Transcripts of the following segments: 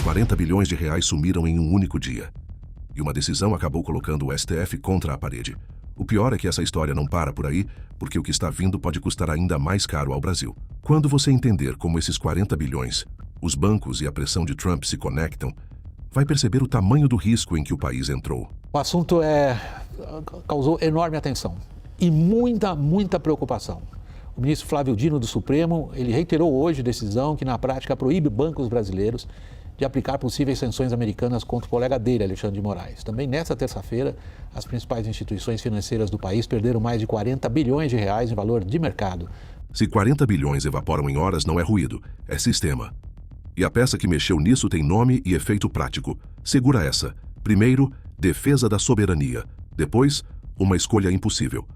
40 bilhões de reais sumiram em um único dia. E uma decisão acabou colocando o STF contra a parede. O pior é que essa história não para por aí, porque o que está vindo pode custar ainda mais caro ao Brasil. Quando você entender como esses 40 bilhões, os bancos e a pressão de Trump se conectam, vai perceber o tamanho do risco em que o país entrou. O assunto causou enorme atenção e muita preocupação. O ministro Flávio Dino do Supremo, ele reiterou hoje decisão que na prática proíbe bancos brasileiros de aplicar possíveis sanções americanas contra o colega dele, Alexandre de Moraes. Também nesta terça-feira, as principais instituições financeiras do país perderam mais de 40 bilhões de reais em valor de mercado. Se 40 bilhões evaporam em horas, não é ruído, é sistema. E a peça que mexeu nisso tem nome e efeito prático. Segura essa. Primeiro, defesa da soberania. Depois, uma escolha impossível.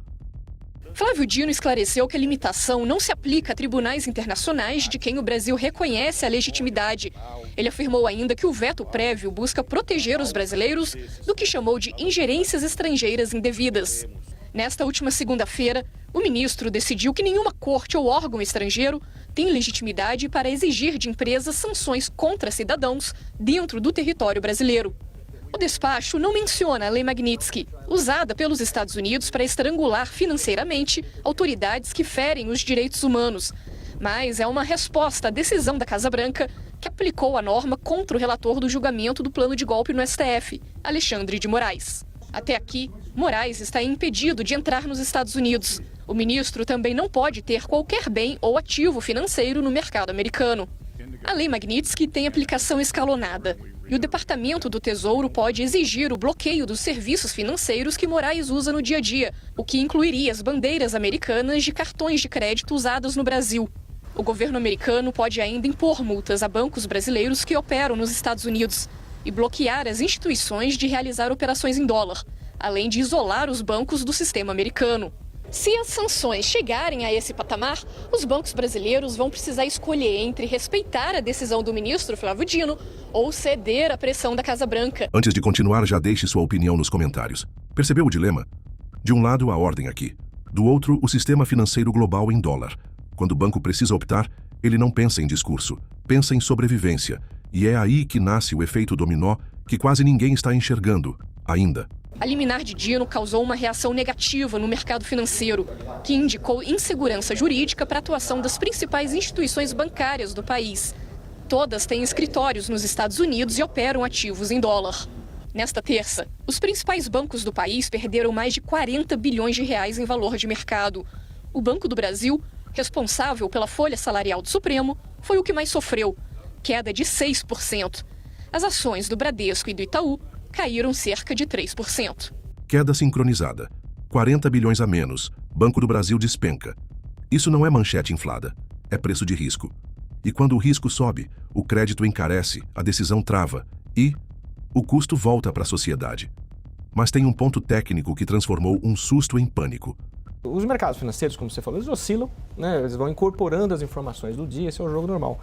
Flávio Dino esclareceu que a limitação não se aplica a tribunais internacionais de quem o Brasil reconhece a legitimidade. Ele afirmou ainda que o veto prévio busca proteger os brasileiros do que chamou de ingerências estrangeiras indevidas. Nesta última segunda-feira, o ministro decidiu que nenhuma corte ou órgão estrangeiro tem legitimidade para exigir de empresas sanções contra cidadãos dentro do território brasileiro. O despacho não menciona a Lei Magnitsky, usada pelos Estados Unidos para estrangular financeiramente autoridades que ferem os direitos humanos, mas é uma resposta à decisão da Casa Branca que aplicou a norma contra o relator do julgamento do plano de golpe no STF, Alexandre de Moraes. Até aqui, Moraes está impedido de entrar nos Estados Unidos. O ministro também não pode ter qualquer bem ou ativo financeiro no mercado americano. A Lei Magnitsky tem aplicação escalonada. E o Departamento do Tesouro pode exigir o bloqueio dos serviços financeiros que Moraes usa no dia a dia, o que incluiria as bandeiras americanas de cartões de crédito usadas no Brasil. O governo americano pode ainda impor multas a bancos brasileiros que operam nos Estados Unidos e bloquear as instituições de realizar operações em dólar, além de isolar os bancos do sistema americano. Se as sanções chegarem a esse patamar, os bancos brasileiros vão precisar escolher entre respeitar a decisão do ministro Flávio Dino ou ceder à pressão da Casa Branca. Antes de continuar, já deixe sua opinião nos comentários. Percebeu o dilema? De um lado, a ordem aqui. Do outro, o sistema financeiro global em dólar. Quando o banco precisa optar, ele não pensa em discurso, pensa em sobrevivência. E é aí que nasce o efeito dominó que quase ninguém está enxergando, ainda. A liminar de Dino causou uma reação negativa no mercado financeiro, que indicou insegurança jurídica para a atuação das principais instituições bancárias do país. Todas têm escritórios nos Estados Unidos e operam ativos em dólar. Nesta terça, os principais bancos do país perderam mais de 40 bilhões de reais em valor de mercado. O Banco do Brasil, responsável pela folha salarial do Supremo, foi o que mais sofreu, queda de 6%. As ações do Bradesco e do Itaú caíram cerca de 3%. Queda sincronizada. 40 bilhões a menos. Banco do Brasil despenca. Isso não é manchete inflada. É preço de risco. E quando o risco sobe, o crédito encarece, a decisão trava e o custo volta para a sociedade. Mas tem um ponto técnico que transformou um susto em pânico. Os mercados financeiros, como você falou, eles oscilam, né? Eles vão incorporando as informações do dia, esse é o jogo normal.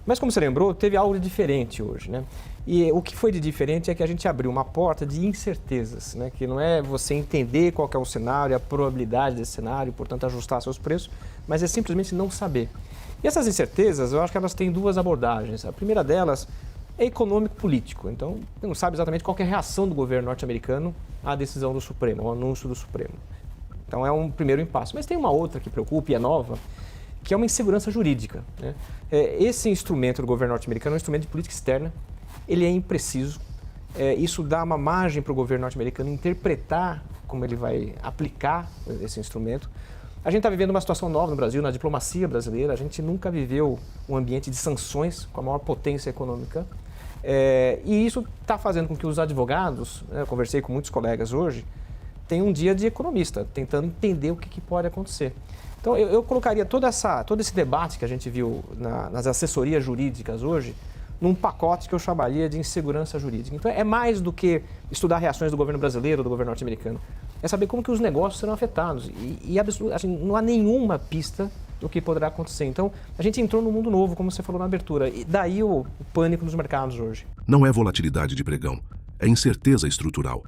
Mas como você lembrou, teve algo de diferente hoje, né? E o que foi de diferente é que a gente abriu uma porta de incertezas, né? Que não é você entender qual que é o cenário, a probabilidade desse cenário, portanto ajustar seus preços, mas é simplesmente não saber. E essas incertezas, eu acho que elas têm duas abordagens. A primeira delas é econômico-político. Então, você não sabe exatamente qual que é a reação do governo norte-americano à decisão do Supremo, ao anúncio do Supremo. Então é um primeiro impasse. Mas tem uma outra que preocupa e é nova, que é uma insegurança jurídica, né? Esse instrumento do governo norte-americano é um instrumento de política externa, ele é impreciso, isso dá uma margem para o governo norte-americano interpretar como ele vai aplicar esse instrumento. A gente está vivendo uma situação nova no Brasil, na diplomacia brasileira, a gente nunca viveu um ambiente de sanções com a maior potência econômica, e isso está fazendo com que os advogados, né, eu conversei com muitos colegas hoje, tenham um dia de economista, tentando entender o que pode acontecer. Então, eu colocaria todo esse debate que a gente viu nas assessorias jurídicas hoje num pacote que eu chamaria de insegurança jurídica. Então, é mais do que estudar reações do governo brasileiro ou do governo norte-americano. É saber como que os negócios serão afetados. E assim, não há nenhuma pista do que poderá acontecer. Então, a gente entrou num mundo novo, como você falou na abertura. E daí o pânico nos mercados hoje. Não é volatilidade de pregão, é incerteza estrutural.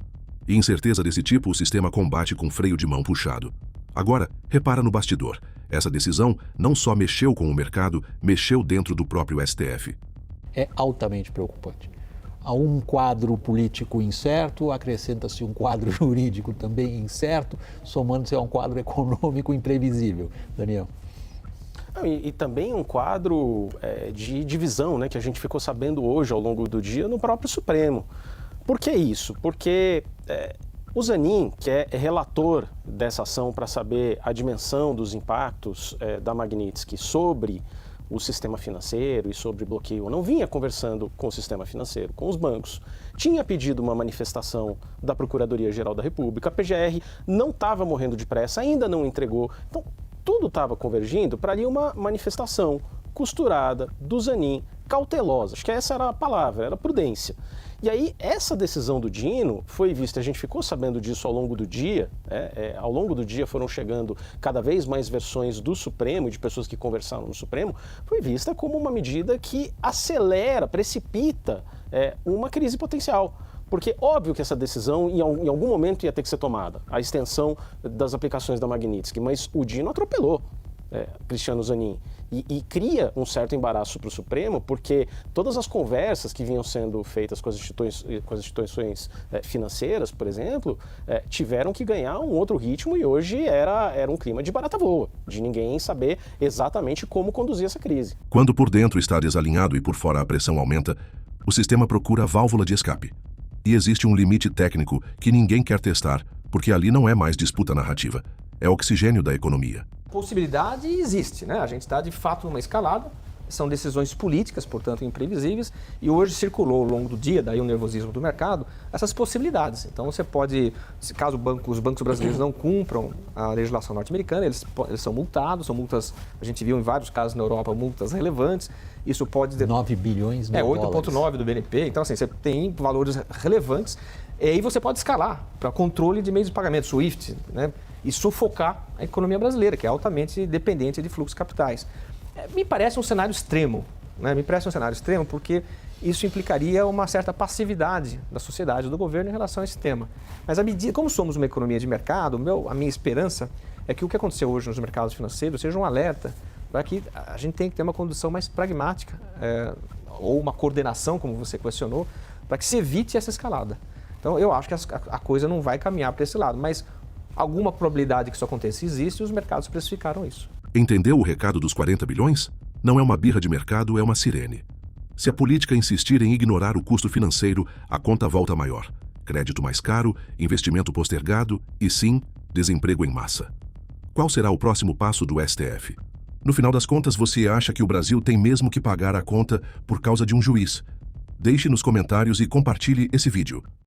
E incerteza desse tipo o sistema combate com freio de mão puxado. Agora, repara no bastidor. Essa decisão não só mexeu com o mercado, mexeu dentro do próprio STF. é altamente preocupante. A um quadro político incerto, acrescenta-se um quadro jurídico também incerto, somando-se a um quadro econômico imprevisível. Daniel. E também um quadro de divisão, né, que a gente ficou sabendo hoje ao longo do dia no próprio Supremo. Por que isso? Porque o Zanin, que é relator dessa ação para saber a dimensão dos impactos da Magnitsky sobre o sistema financeiro e sobre bloqueio, não vinha conversando com o sistema financeiro, com os bancos. Tinha pedido uma manifestação da Procuradoria-Geral da República, a PGR não estava morrendo de pressa, ainda não entregou. Então, tudo estava convergindo para ali uma manifestação costurada do Zanin, cautelosa, acho que essa era a palavra, era prudência. E aí, essa decisão do Dino foi vista, a gente ficou sabendo disso ao longo do dia, ao longo do dia foram chegando cada vez mais versões do Supremo, de pessoas que conversaram no Supremo, foi vista como uma medida que acelera, precipita uma crise potencial. Porque óbvio que essa decisão em algum momento ia ter que ser tomada, a extensão das aplicações da Magnitsky, mas o Dino atropelou Cristiano Zanin e cria um certo embaraço para o Supremo, porque todas as conversas que vinham sendo feitas com as instituições financeiras, por exemplo, tiveram que ganhar um outro ritmo e hoje era um clima de barata voa, de ninguém saber exatamente como conduzir essa crise. Quando por dentro está desalinhado e por fora a pressão aumenta, o sistema procura a válvula de escape. E existe um limite técnico que ninguém quer testar, porque ali não é mais disputa narrativa, é oxigênio da economia. Possibilidade existe, né? A gente está de fato numa escalada, são decisões políticas, portanto imprevisíveis, e hoje circulou ao longo do dia, daí o nervosismo do mercado, essas possibilidades. Então você pode, caso os bancos brasileiros não cumpram a legislação norte-americana, eles são multados, são multas, a gente viu em vários casos na Europa, multas relevantes, isso pode... 9 bilhões de dólares. 8,9 do BNP, então assim, você tem valores relevantes, e aí você pode escalar para controle de meios de pagamento, SWIFT, né? E sufocar a economia brasileira, que é altamente dependente de fluxos de capitais. Me parece um cenário extremo, né? Me parece um cenário extremo porque isso implicaria uma certa passividade da sociedade, do governo em relação a esse tema. Mas à medida, como somos uma economia de mercado, a minha esperança é que o que aconteceu hoje nos mercados financeiros seja um alerta para que a gente tenha que ter uma condução mais pragmática, ou uma coordenação, como você questionou, para que se evite essa escalada. Então, eu acho que a coisa não vai caminhar para esse lado, mas alguma probabilidade que isso aconteça existe e os mercados precificaram isso. Entendeu o recado dos 40 bilhões? Não é uma birra de mercado, é uma sirene. Se a política insistir em ignorar o custo financeiro, a conta volta maior. Crédito mais caro, investimento postergado e, sim, desemprego em massa. Qual será o próximo passo do STF? No final das contas, você acha que o Brasil tem mesmo que pagar a conta por causa de um juiz? Deixe nos comentários e compartilhe esse vídeo.